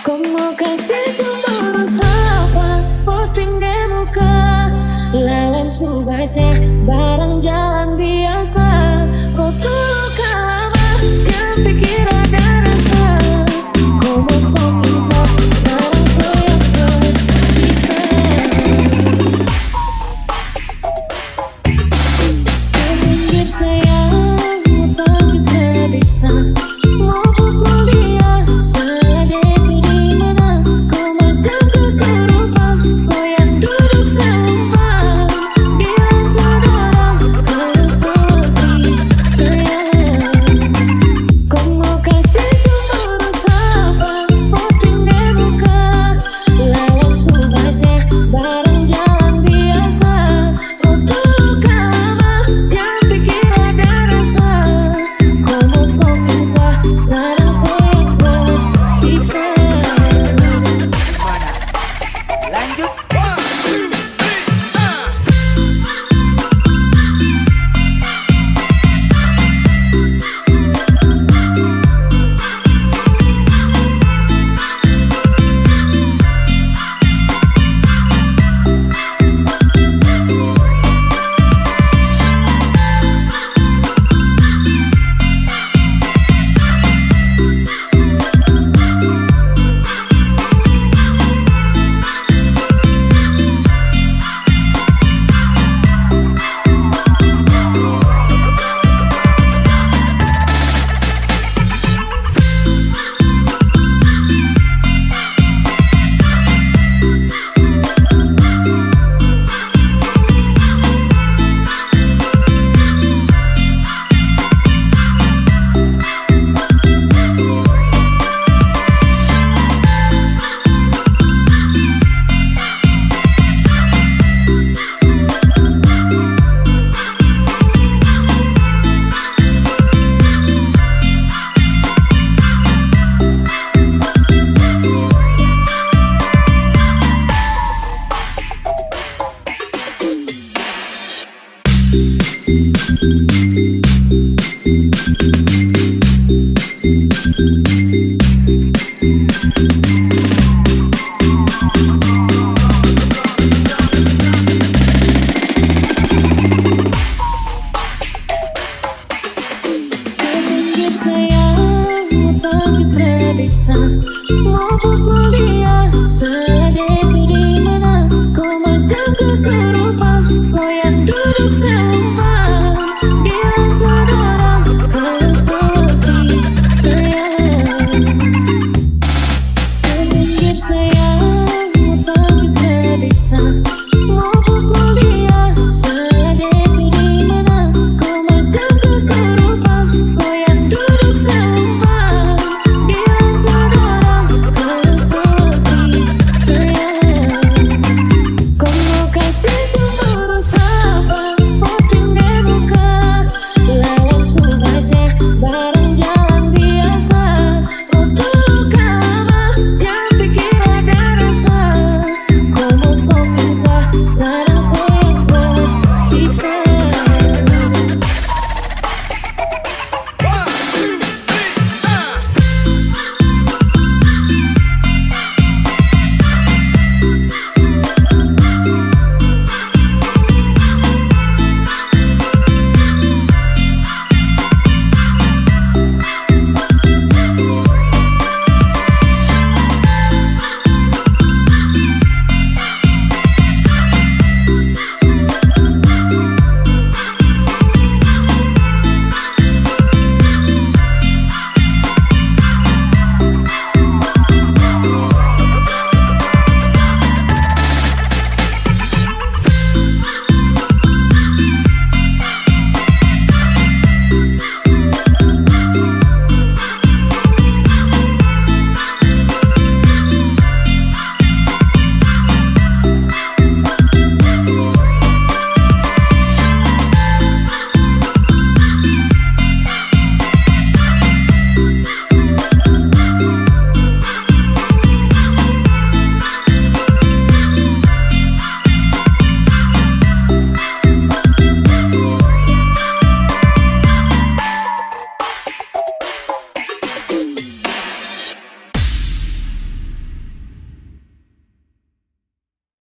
Como kasih cemburu siapa posting di muka lawan Baca barang jalan biasa. Kau dulu lama yang pikir ada rasa. Kau mau bisa sekarang kau yang bisa. Pinggir sayang tapi tak bisa. Mau kuliah salah deh di mana. Kau macam kegerupan kau yang duduk seumpam. Bilang saudara terus sayang. Kau mau kasih cemburu siapa posting di muka lawan Baca barang jalan biasa. Kau dulu lama yang pikir ada rasa. Kau mau bisa sekarang kau yang tersiksa. Lanjut. Pinggir sayang tapi